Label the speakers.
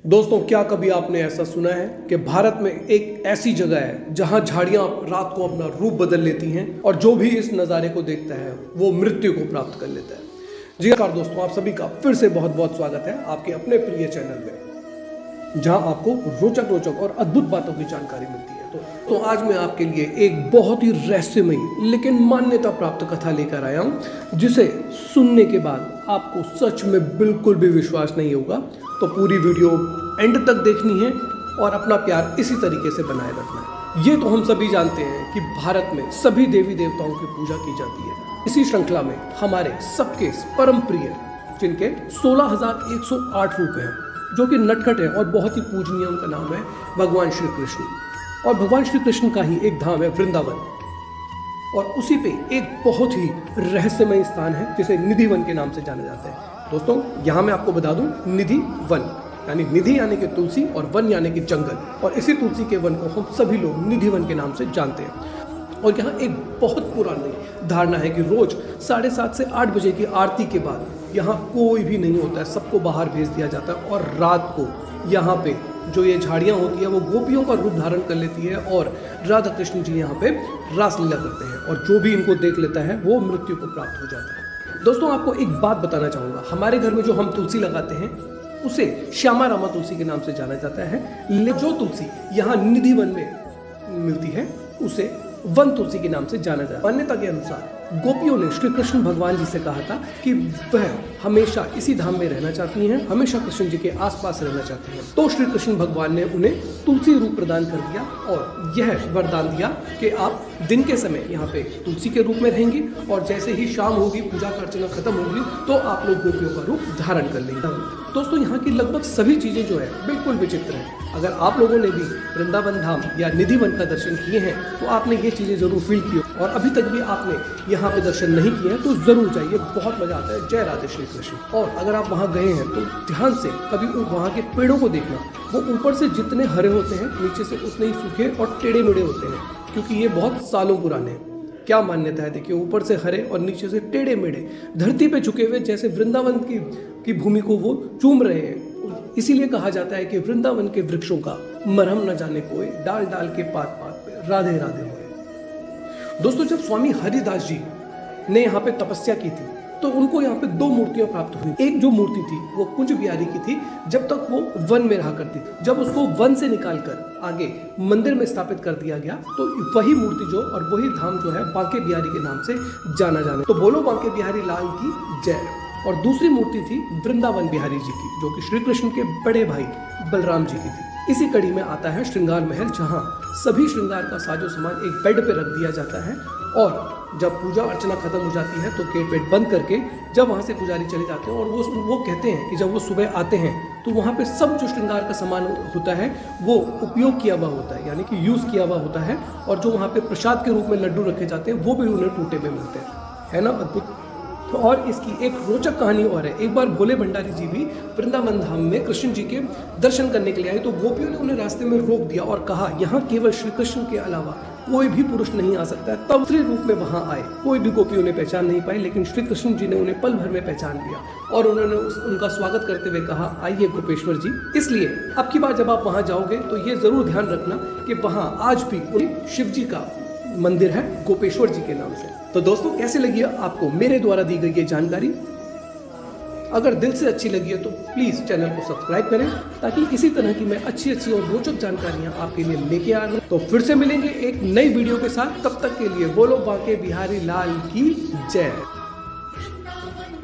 Speaker 1: दोस्तों, क्या कभी आपने ऐसा सुना है कि भारत में एक ऐसी जगह है जहां झाड़ियां रात को अपना रूप बदल लेती हैं और जो भी इस नज़ारे को देखता है वो मृत्यु को प्राप्त कर लेता है। जी नमस्कार दोस्तों, आप सभी का फिर से बहुत बहुत स्वागत है आपके अपने प्रिय चैनल में, जहां आपको रोचक और अद्भुत बातों की जानकारी मिलती है। तो आज मैं आपके लिए एक बहुत ही रहस्यमयी लेकिन मान्यता प्राप्त कथा लेकर आया हूं, जिसे सुनने के बाद आपको सच में बिल्कुल भी विश्वास नहीं होगा। तो पूरी वीडियो एंड तक देखनी है और अपना प्यार इसी तरीके से बनाए रखना है। ये तो हम सभी जानते हैं कि भारत में सभी देवी देवताओं की पूजा की जाती है। इसी श्रृंखला में हमारे सबके परम प्रिय, जिनके 16,108 रूप हैं, जो कि नटखट है और बहुत ही पूजनीय, उनका नाम है भगवान श्री कृष्ण। और भगवान श्री कृष्ण का ही एक धाम है वृंदावन, और उसी पे एक बहुत ही रहस्यमय स्थान है जिसे निधि वन के नाम से जाना जाता है। दोस्तों, यहाँ मैं आपको बता दूं, निधि वन यानी निधि यानी कि तुलसी और वन यानी कि जंगल, और इसी तुलसी के वन को हम सभी लोग निधि वन के नाम से जानते हैं। और यहाँ एक बहुत पुरानी धारणा है कि रोज 7:30 से 8 बजे की आरती के बाद यहाँ कोई भी नहीं होता है, सबको बाहर भेज दिया जाता है। और रात को यहाँ पे जो ये झाड़ियाँ होती है वो गोपियों का रूप धारण कर लेती है और राधा कृष्ण जी यहाँ पे रासलीला करते हैं, और जो भी इनको देख लेता है वो मृत्यु को प्राप्त हो जाता है। दोस्तों, आपको एक बात बताना चाहूँगा, हमारे घर में जो हम तुलसी लगाते हैं उसे श्यामा रामा तुलसी के नाम से जाना जाता है, लेकिन जो तुलसी यहाँ निधि वन में मिलती है उसे वन तुलसी के नाम से जाना जाता है। मान्यता के अनुसार गोपियों ने श्री कृष्ण भगवान जी से कहा था कि वह हमेशा इसी धाम में रहना चाहती हैं, हमेशा कृष्ण जी के आसपास रहना चाहती हैं। तो श्री कृष्ण भगवान ने उन्हें तुलसी रूप प्रदान कर दिया और यह वरदान दिया कि आप दिन के समय यहाँ पे तुलसी के रूप में रहेंगी, और जैसे ही शाम होगी, पूजा का अर्चना खत्म होगी, तो आप लोग गोपियों का रूप धारण कर लेंगे। दोस्तों, यहाँ की लगभग सभी चीज़ें जो है बिल्कुल विचित्र हैं। अगर आप लोगों ने भी वृंदावन धाम या निधि वन का दर्शन किए हैं तो आपने ये चीज़ें जरूर फील की, और अभी तक भी आपने यहाँ पे दर्शन नहीं किए हैं तो जरूर जाइए, बहुत मजा आता है। जय राधे श्री कृष्ण। और अगर आप वहाँ गए हैं तो ध्यान से कभी वहाँ के पेड़ों को देखना, वो ऊपर से जितने हरे होते हैं नीचे से उतने ही सूखे और टेढ़े मेढ़े होते हैं, क्योंकि ये बहुत सालों पुराने हैं। क्या मान्यता है, देखिए, ऊपर से हरे और नीचे से टेढ़े मेढ़े, धरती पे झुके हुए, जैसे वृंदावन की भूमि को वो चूम रहे हैं। इसीलिए कहा जाता है कि वृंदावन के वृक्षों का मरहम न जाने कोई, डाल डाल के पात पात पे राधे राधे होए। दोस्तों, जब स्वामी हरिदास जी ने यहाँ पे तपस्या की थी तो उनको यहाँ पे 2 मूर्तियां प्राप्त हुई। एक जो मूर्ति थी वो कुंज बिहारी की थी, जब तक वो वन में रहा करती थी। जब उसको वन से निकालकर आगे मंदिर में स्थापित कर दिया गया तो वही मूर्ति जो और वही धाम जो है बांके बिहारी के नाम से जाना जाने। तो बोलो बांके बिहारी लाल की जय। और दूसरी मूर्ति थी वृंदावन बिहारी जी की, जो कि श्री कृष्ण के बड़े भाई बलराम जी की थी। इसी कड़ी में आता है श्रृंगार महल, जहाँ सभी श्रृंगार का साजो सामान एक बेड पे रख दिया जाता है, और जब पूजा अर्चना खत्म हो जाती है तो गेट वेट बंद करके जब वहाँ से पुजारी चले जाते हैं, और वो कहते हैं कि जब वो सुबह आते हैं तो वहाँ पे सब जो श्रृंगार का सामान होता है वो उपयोग किया हुआ होता है, यानी कि यूज़ किया हुआ होता है, और जो वहाँ पे प्रसाद के रूप में लड्डू रखे जाते हैं वो भी उन्हें टूटे में मिलते हैं। है ना अद्भुत। तो और इसकी एक रोचक कहानी और है। एक बार भोले भंडारी जी भी वृंदावन धाम में कृष्ण जी के दर्शन करने के लिए आए, तो गोपियों ने उन्हें रास्ते में रोक दिया और कहा, यहाँ केवल श्री कृष्ण के अलावा कोई भी पुरुष नहीं आ सकता है। तब स्त्री रूप में वहाँ आए, कोई भी गोपी उन्हें पहचान नहीं पाई, लेकिन श्री कृष्ण जी ने उन्हें पल भर में पहचान लिया और उन्होंने उनका स्वागत करते हुए कहा, आइए गोपेश्वर जी। इसलिए अब की बार जब आप वहाँ जाओगे तो ये जरूर ध्यान रखना कि वहाँ आज भी शिव जी का मंदिर है गोपेश्वर जी के नाम से। तो दोस्तों, कैसे लगी आपको मेरे द्वारा दी गई ये जानकारी? अगर दिल से अच्छी लगी है तो प्लीज़ चैनल को सब्सक्राइब करें, ताकि इसी तरह की मैं अच्छी और रोचक जानकारियां आपके लिए लेके आ रहा हूं। तो फिर से मिलेंगे एक नई वीडियो के साथ, तब तक के लिए बोलो बांके बिहारी लाल की जय।